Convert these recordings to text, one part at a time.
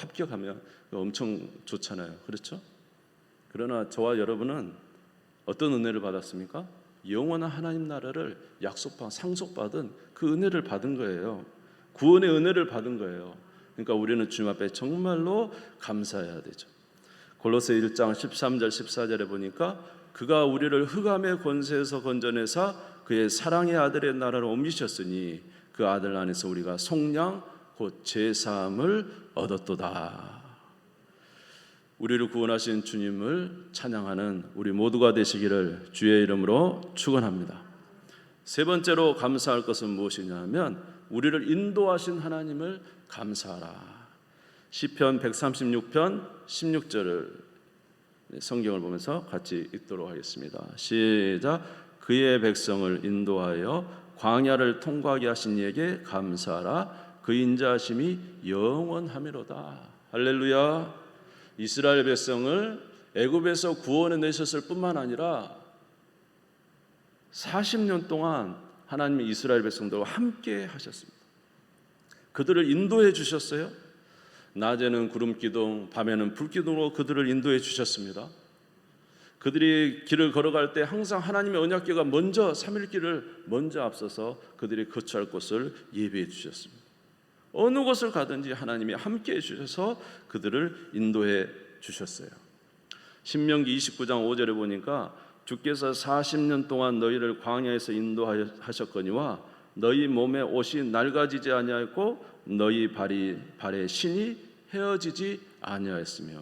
합격하면 엄청 좋잖아요. 그렇죠? 그러나 저와 여러분은 어떤 은혜를 받았습니까? 영원한 하나님 나라를 상속받은 그 은혜를 받은 거예요. 구원의 은혜를 받은 거예요. 그러니까 우리는 주님 앞에 정말로 감사해야 되죠. 골로새 1장 13절 14절에 보니까 그가 우리를 흑암의 권세에서 건져내사 그의 사랑의 아들의 나라로 옮기셨으니 그 아들 안에서 우리가 속량 곧 제사함을 얻었도다. 우리를 구원하신 주님을 찬양하는 우리 모두가 되시기를 주의 이름으로 축원합니다. 세 번째로 감사할 것은 무엇이냐 하면 우리를 인도하신 하나님을 감사하라. 시편 136편 16절을 성경을 보면서 같이 읽도록 하겠습니다. 시작. 그의 백성을 인도하여 광야를 통과하게 하신 이에게 감사하라. 그 인자하심이 영원하미로다. 할렐루야. 이스라엘 백성을 애굽에서 구원해 내셨을 뿐만 아니라 40년 동안 하나님이 이스라엘 백성들과 함께 하셨습니다. 그들을 인도해 주셨어요. 낮에는 구름 기둥, 밤에는 불 기둥으로 그들을 인도해 주셨습니다. 그들이 길을 걸어갈 때 항상 하나님의 언약궤가 먼저 3일길을 먼저 앞서서 그들이 거처할 곳을 예비해 주셨습니다. 어느 곳을 가든지 하나님이 함께 해주셔서 그들을 인도해 주셨어요. 신명기 29장 5절에 보니까 주께서 40년 동안 너희를 광야에서 인도하셨거니와 너희 몸에 옷이 낡아지지 아니하였고 너희 발에 신이 헤어지지 아니하였으며.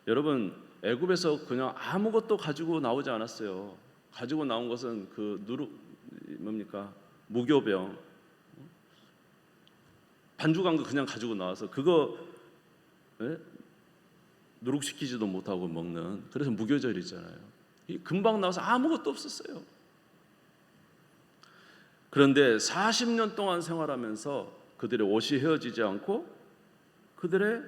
여러분, 애굽에서 그냥 아무것도 가지고 나오지 않았어요. 가지고 나온 것은 무교병, 반죽한 거 그냥 가지고 나와서 그거 누룩시키지도 못하고 먹는, 그래서 무교절이잖아요. 금방 나와서 아무것도 없었어요. 그런데 40년 동안 생활하면서 그들의 옷이 헤어지지 않고 그들의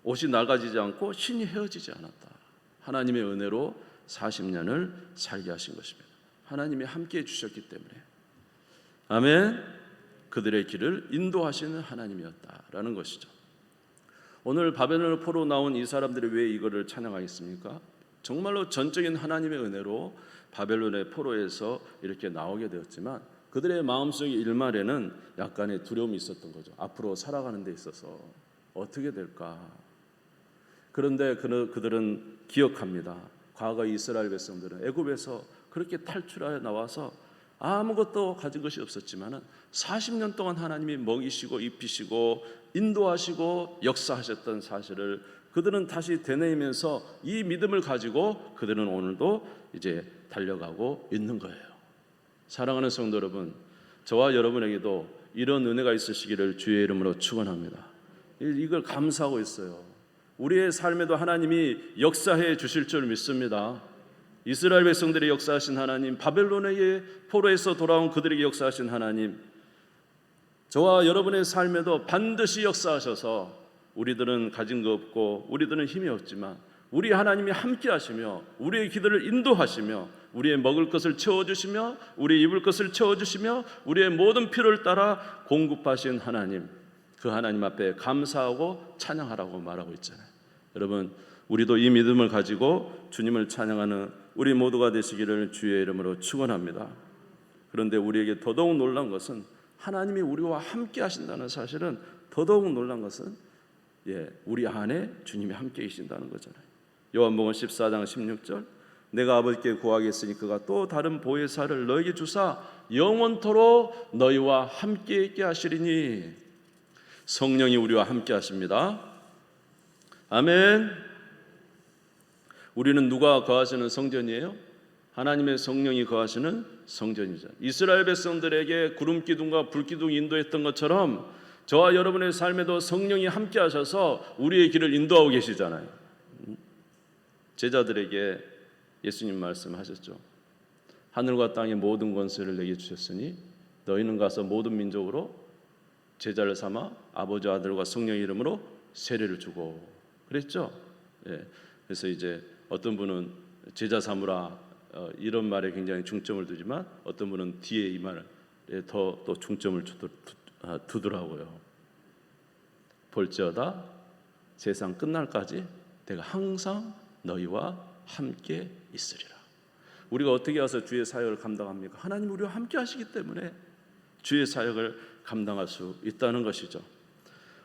옷이 낡아지지 않고 신이 헤어지지 않았다. 하나님의 은혜로 40년을 살게 하신 것입니다. 하나님이 함께해 주셨기 때문에. 아멘. 그들의 길을 인도하시는 하나님이었다라는 것이죠. 오늘 바벨론 포로 나온 이 사람들이 왜 이거를 찬양하겠습니까? 정말로 전적인 하나님의 은혜로 바벨론의 포로에서 이렇게 나오게 되었지만 그들의 마음속의 일말에는 약간의 두려움이 있었던 거죠. 앞으로 살아가는 데 있어서 어떻게 될까? 그런데 그들은 기억합니다. 과거 이스라엘 백성들은 애굽에서 그렇게 탈출하여 나와서 아무것도 가진 것이 없었지만 40년 동안 하나님이 먹이시고 입히시고 인도하시고 역사하셨던 사실을 그들은 다시 되뇌이면서 이 믿음을 가지고 그들은 오늘도 이제 달려가고 있는 거예요. 사랑하는 성도 여러분, 저와 여러분에게도 이런 은혜가 있으시기를 주의 이름으로 축원합니다. 이걸 감사하고 있어요. 우리의 삶에도 하나님이 역사해 주실 줄 믿습니다. 이스라엘 백성들이 역사하신 하나님, 바벨론의 포로에서 돌아온 그들에게 역사하신 하나님, 저와 여러분의 삶에도 반드시 역사하셔서 우리들은 가진 거 없고 우리들은 힘이 없지만 우리 하나님이 함께 하시며 우리의 기도를 인도하시며 우리의 먹을 것을 채워주시며 우리의 입을 것을 채워주시며 우리의 모든 필요를 따라 공급하신 하나님, 그 하나님 앞에 감사하고 찬양하라고 말하고 있잖아요. 여러분, 우리도 이 믿음을 가지고 주님을 찬양하는 우리 모두가 되시기를 주의 이름으로 축원합니다. 그런데 우리에게 더더욱 놀란 것은 하나님이 우리와 함께 하신다는 사실은 더더욱 놀란 것은 우리 안에 주님이 함께 계신다는 거잖아요. 요한복음 14장 16절, 내가 아버지께 구하겠으니 그가 또 다른 보혜사를 너에게 주사 영원토록 너희와 함께 있게 하시리니. 성령이 우리와 함께 하십니다. 아멘. 우리는 누가 거하시는 성전이에요? 하나님의 성령이 거하시는 성전이죠. 이스라엘 백성들에게 구름 기둥과 불 기둥이 인도했던 것처럼 저와 여러분의 삶에도 성령이 함께 하셔서 우리의 길을 인도하고 계시잖아요. 제자들에게 예수님 말씀하셨죠. 하늘과 땅의 모든 권세를 내게 주셨으니 너희는 가서 모든 민족으로 제자를 삼아 아버지 아들과 성령의 이름으로 세례를 주고 그랬죠. 그래서 이제 어떤 분은 제자 삼으라 이런 말에 굉장히 중점을 두지만 어떤 분은 뒤에 이 말에 더 또 중점을 두더라고요. 볼지어다 세상 끝날까지 내가 항상 너희와 함께 있으리라. 우리가 어떻게 와서 주의 사역을 감당합니까? 하나님 우리와 함께 하시기 때문에 주의 사역을 감당할 수 있다는 것이죠.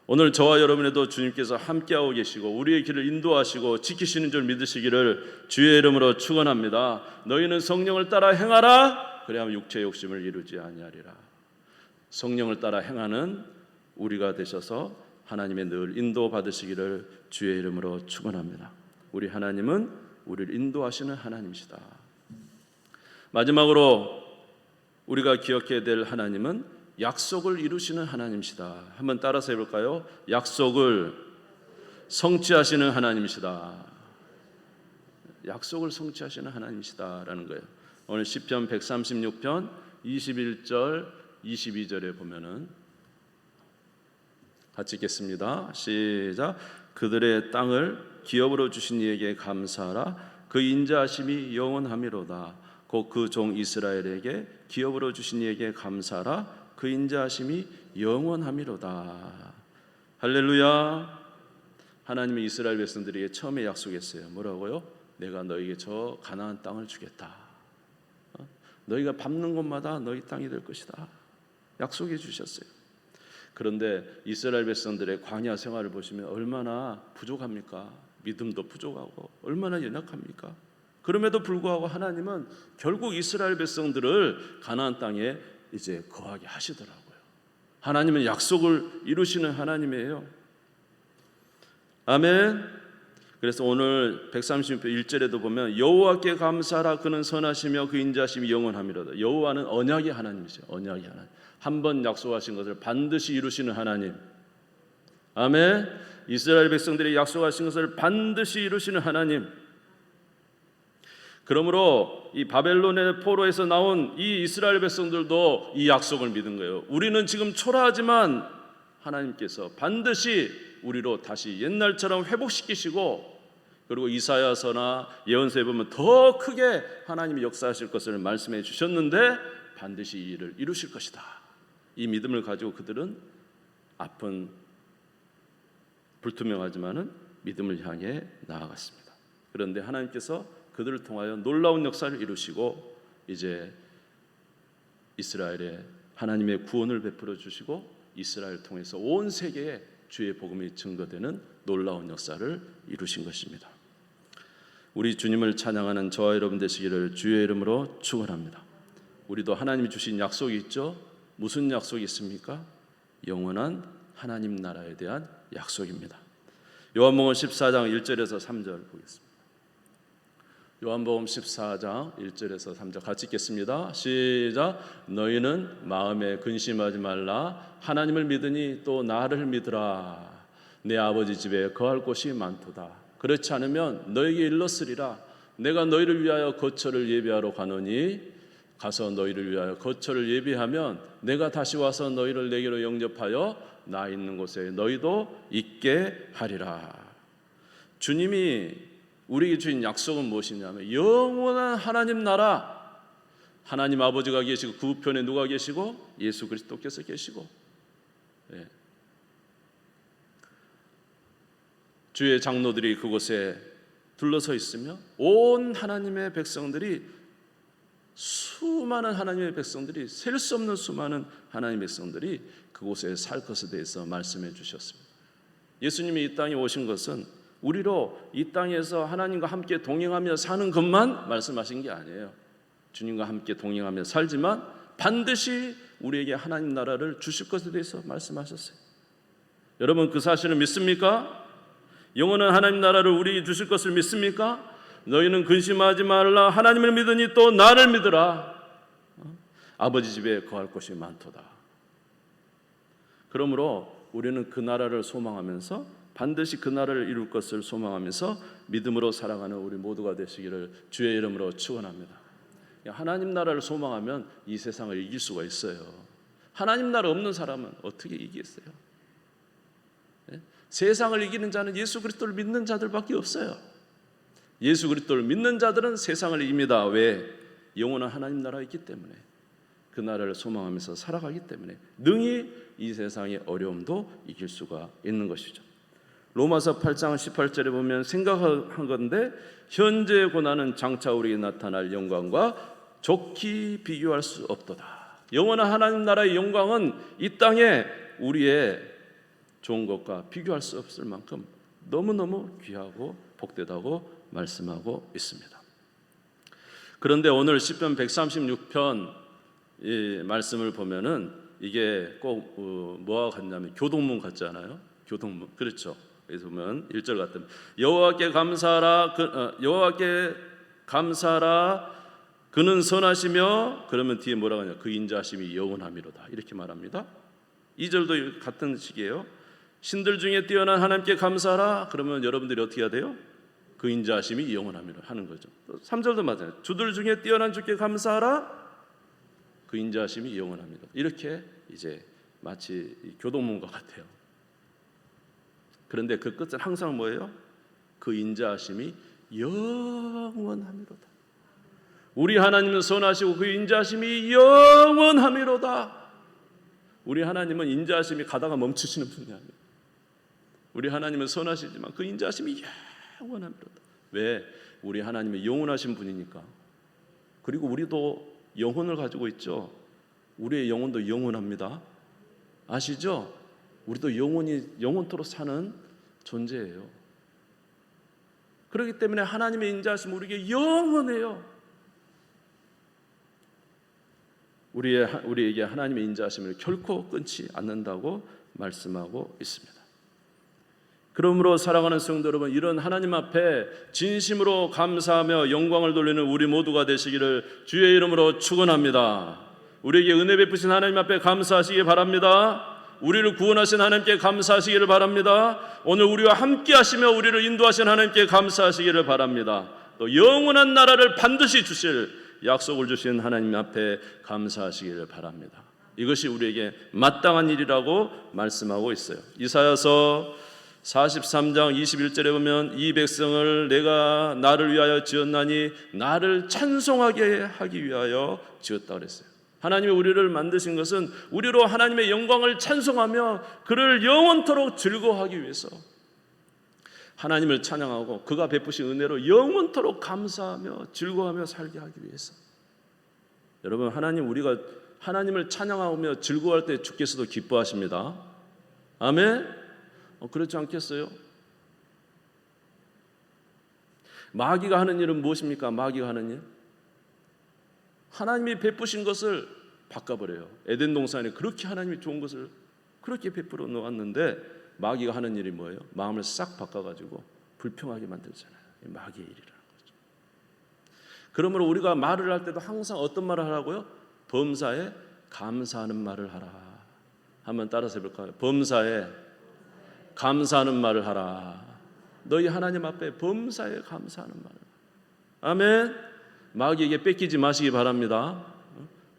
오늘 저와 여러분에도 주님께서 함께하고 계시고 우리의 길을 인도하시고 지키시는 줄 믿으시기를 주의 이름으로 축원합니다. 너희는 성령을 따라 행하라. 그래야만 육체의 욕심을 이루지 아니하리라. 성령을 따라 행하는 우리가 되셔서 하나님의 늘 인도 받으시기를 주의 이름으로 축원합니다. 우리 하나님은 우리를 인도하시는 하나님이시다. 마지막으로 우리가 기억해야 될 하나님은 약속을 이루시는 하나님이시다. 한번 따라서 해볼까요? 약속을 성취하시는 하나님이시다. 약속을 성취하시는 하나님이시다라는 거예요. 오늘 시편 136편 21절 22절에 보면은 같이 읽겠습니다. 시작. 그들의 땅을 기업으로 주신 이에게 감사하라. 그 인자하심이 영원하미로다. 곧 그 종 이스라엘에게 기업으로 주신 이에게 감사하라. 그 인자하심이 영원하미로다. 할렐루야. 하나님이 이스라엘 백성들에게 처음에 약속했어요. 뭐라고요? 내가 너에게 저 가나안 땅을 주겠다. 너희가 밟는 곳마다 너희 땅이 될 것이다. 약속해 주셨어요. 그런데 이스라엘 백성들의 광야 생활을 보시면 얼마나 부족합니까? 믿음도 부족하고 얼마나 연약합니까? 그럼에도 불구하고 하나님은 결국 이스라엘 백성들을 가나안 땅에 이제 거하게 하시더라고요. 하나님은 약속을 이루시는 하나님이에요. 아멘. 그래서 오늘 136편 1절에도 보면 여호와께 감사하라. 그는 선하시며 그 인자하심이 영원하미로다. 여호와는 언약의 하나님이죠. 언약의 하나님. 한 번 약속하신 것을 반드시 이루시는 하나님. 아멘. 이스라엘 백성들이 약속하신 것을 반드시 이루시는 하나님. 그러므로 이 바벨론의 포로에서 나온 이 이스라엘 백성들도 이 약속을 믿은 거예요. 우리는 지금 초라하지만 하나님께서 반드시 우리로 다시 옛날처럼 회복시키시고, 그리고 이사야서나 예언서에 보면 더 크게 하나님이 역사하실 것을 말씀해 주셨는데 반드시 이 일을 이루실 것이다. 이 믿음을 가지고 그들은 아픈 불투명하지만은 믿음을 향해 나아갔습니다. 그런데 하나님께서 그들을 통하여 놀라운 역사를 이루시고 이제 이스라엘에 하나님의 구원을 베풀어 주시고 이스라엘을 통해서 온 세계에 주의 복음이 증거되는 놀라운 역사를 이루신 것입니다. 우리 주님을 찬양하는 저와 여러분 되시기를 주의 이름으로 축원합니다. 우리도 하나님이 주신 약속이 있죠. 무슨 약속이 있습니까? 영원한 하나님 나라에 대한 약속입니다. 요한복음 14장 1절에서 3절 보겠습니다. 요한복음 14장 1절에서 3절 같이 읽겠습니다. 시작. 너희는 마음에 근심하지 말라. 하나님을 믿으니 또 나를 믿으라. 내 아버지 집에 거할 곳이 많도다. 그렇지 않으면 너에게 일렀으리라. 내가 너희를 위하여 거처를 예비하러 가노니 가서 너희를 위하여 거처를 예비하면 내가 다시 와서 너희를 내게로 영접하여 나 있는 곳에 너희도 있게 하리라. 주님이 우리에게 주신 약속은 무엇이냐면 영원한 하나님 나라, 하나님 아버지가 계시고 그 우편에 누가 계시고 예수 그리스도께서 계시고, 주의 장로들이 그곳에 둘러서 있으며 온 하나님의 백성들이, 수많은 하나님의 백성들이, 셀 수 없는 수많은 하나님의 백성들이 그곳에 살 것에 대해서 말씀해 주셨습니다. 예수님이 이 땅에 오신 것은 우리로 이 땅에서 하나님과 함께 동행하며 사는 것만 말씀하신 게 아니에요. 주님과 함께 동행하며 살지만 반드시 우리에게 하나님 나라를 주실 것에 대해서 말씀하셨어요. 여러분 그 사실을 믿습니까? 영원한 하나님 나라를 우리에게 주실 것을 믿습니까? 너희는 근심하지 말라. 하나님을 믿으니 또 나를 믿으라. 아버지 집에 거할 곳이 많도다. 그러므로 우리는 그 나라를 소망하면서, 반드시 그 나라를 이룰 것을 소망하면서 믿음으로 살아가는 우리 모두가 되시기를 주의 이름으로 축원합니다. 하나님 나라를 소망하면 이 세상을 이길 수가 있어요. 하나님 나라 없는 사람은 어떻게 이기겠어요? 세상을 이기는 자는 예수 그리스도를 믿는 자들밖에 없어요. 예수 그리스도를 믿는 자들은 세상을 이깁니다. 왜? 영원한 하나님 나라가 있기 때문에. 그 나라를 소망하면서 살아가기 때문에 능히 이 세상의 어려움도 이길 수가 있는 것이죠. 로마서 8장 18절에 보면 생각한 건데 현재의 고난은 장차 우리에게 나타날 영광과 좋게 비교할 수 없도다. 영원한 하나님 나라의 영광은 이 땅에 우리의 좋은 것과 비교할 수 없을 만큼 너무너무 귀하고 복되다고 말씀하고 있습니다. 그런데 오늘 시편 136편 이 말씀을 보면은 이게 꼭 뭐와 같냐면 교동문 같지 않아요? 교동문. 그렇죠. 그래서 보면 1절 같으면 여호와께 감사하라 여호와께 감사하라 그는 선하시며, 그러면 뒤에 뭐라고 하냐, 그 인자하심이 영원함이로다 이렇게 말합니다. 2절도 같은 식이에요. 신들 중에 뛰어난 하나님께 감사하라. 그러면 여러분들이 어떻게 해야 돼요? 그 인자하심이 영원함이로 하는 거죠. 3절도 맞아요. 주들 중에 뛰어난 주께 감사하라. 그 인자하심이 영원합니다. 이렇게 이제 마치 교동문과 같아요. 그런데 그 끝은 항상 뭐예요? 그 인자하심이 영원함이로다. 우리 하나님은 선하시고 그 인자하심이 영원함이로다. 우리 하나님은 인자하심이 가다가 멈추시는 분이 아니에요. 우리 하나님은 선하시지만 그 인자하심이 영원함이로다. 왜? 우리 하나님은 영원하신 분이니까. 그리고 우리도 영혼을 가지고 있죠. 우리의 영혼도 영원합니다. 아시죠? 우리도 영원토록 사는 존재예요. 그렇기 때문에 하나님의 인자하심은 우리에게 영원해요. 우리에게 하나님의 인자하심을 결코 끊지 않는다고 말씀하고 있습니다. 그러므로 사랑하는 성도 여러분, 이런 하나님 앞에 진심으로 감사하며 영광을 돌리는 우리 모두가 되시기를 주의 이름으로 축원합니다. 우리에게 은혜 베푸신 하나님 앞에 감사하시기 바랍니다. 우리를 구원하신 하나님께 감사하시기를 바랍니다. 오늘 우리와 함께 하시며 우리를 인도하신 하나님께 감사하시기를 바랍니다. 또 영원한 나라를 반드시 주실 약속을 주신 하나님 앞에 감사하시기를 바랍니다. 이것이 우리에게 마땅한 일이라고 말씀하고 있어요. 이사야서 43장 21절에 보면 이 백성을 내가 나를 위하여 지었나니 나를 찬송하게 하기 위하여 지었다 그랬어요. 하나님이 우리를 만드신 것은 우리로 하나님의 영광을 찬송하며 그를 영원토록 즐거워하기 위해서, 하나님을 찬양하고 그가 베푸신 은혜로 영원토록 감사하며 즐거워하며 살게 하기 위해서. 여러분, 우리가 하나님을 찬양하며 즐거워할 때 주께서도 기뻐하십니다. 아멘. 그렇지 않겠어요? 마귀가 하는 일은 무엇입니까? 마귀가 하는 일, 하나님이 베푸신 것을 바꿔버려요. 에덴 동산에 그렇게 하나님이 좋은 것을 그렇게 베풀어 놓았는데 마귀가 하는 일이 뭐예요? 마음을 싹 바꿔가지고 불평하게 만들잖아요. 마귀의 일이라는 거죠. 그러므로 우리가 말을 할 때도 항상 어떤 말을 하라고요? 범사에 감사하는 말을 하라. 한번 따라서 해볼까요? 범사에 감사하는 말을 하라. 너희 하나님 앞에 범사에 감사하는 말을. 아멘. 마귀에게 뺏기지 마시기 바랍니다.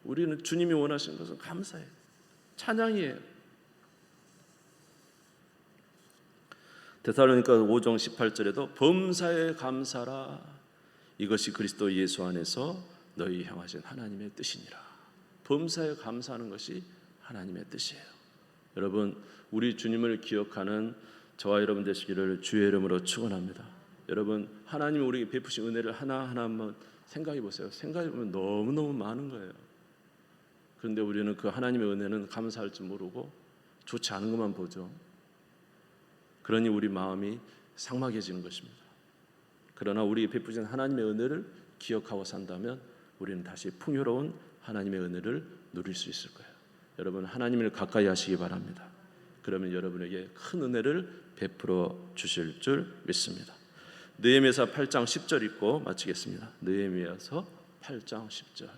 우리는 주님이 원하시는 것은 감사예요. 찬양이에요. 데살로니가 5장 18절에도 범사에 감사라. 이것이 그리스도 예수 안에서 너희 향하신 하나님의 뜻이니라. 범사에 감사하는 것이 하나님의 뜻이에요. 여러분, 우리 주님을 기억하는 저와 여러분 되시기를 주의 이름으로 축원합니다. 여러분, 하나님이 우리에게 베푸신 은혜를 하나하나 한번 생각해 보세요. 생각해 보면 너무너무 많은 거예요. 그런데 우리는 그 하나님의 은혜는 감사할 줄 모르고 좋지 않은 것만 보죠. 그러니 우리 마음이 삭막해지는 것입니다. 그러나 우리 베푸신 하나님의 은혜를 기억하고 산다면 우리는 다시 풍요로운 하나님의 은혜를 누릴 수 있을 거예요. 여러분, 하나님을 가까이 하시기 바랍니다. 그러면 여러분에게 큰 은혜를 베풀어 주실 줄 믿습니다. 느헤미야서 8장 10절 읽고 마치겠습니다. 느헤미야서 8장 10절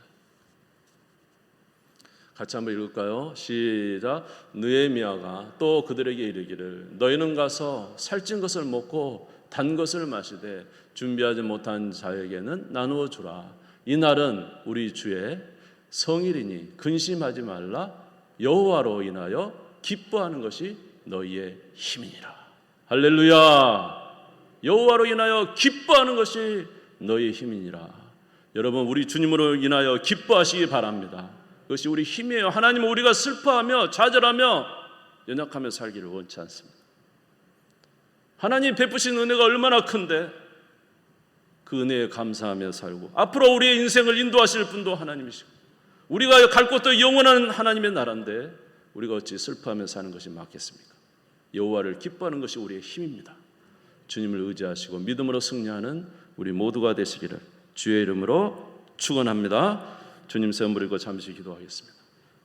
같이 한번 읽을까요? 시작. 느헤미야가 또 그들에게 이르기를 너희는 가서 살찐 것을 먹고 단 것을 마시되 준비하지 못한 자에게는 나누어 주라. 이 날은 우리 주의 성일이니 근심하지 말라. 여호와로 인하여 기뻐하는 것이 너희의 힘이니라. 할렐루야. 여호와로 인하여 기뻐하는 것이 너희의 힘이니라. 여러분, 우리 주님으로 인하여 기뻐하시기 바랍니다. 그것이 우리 힘이에요. 하나님은 우리가 슬퍼하며 좌절하며 연약하며 살기를 원치 않습니다. 하나님 베푸신 은혜가 얼마나 큰데 그 은혜에 감사하며 살고 앞으로 우리의 인생을 인도하실 분도 하나님이시고 우리가 갈 곳도 영원한 하나님의 나라인데 우리가 어찌 슬퍼하며 사는 것이 맞겠습니까? 여호와를 기뻐하는 것이 우리의 힘입니다. 주님을 의지하시고 믿음으로 승리하는 우리 모두가 되시기를 주의 이름으로 축원합니다. 주님 세움 부리고 잠시 기도하겠습니다.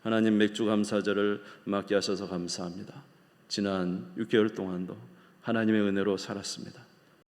하나님 맥주 감사절을 맞게 하셔서 감사합니다. 지난 6개월 동안도 하나님의 은혜로 살았습니다.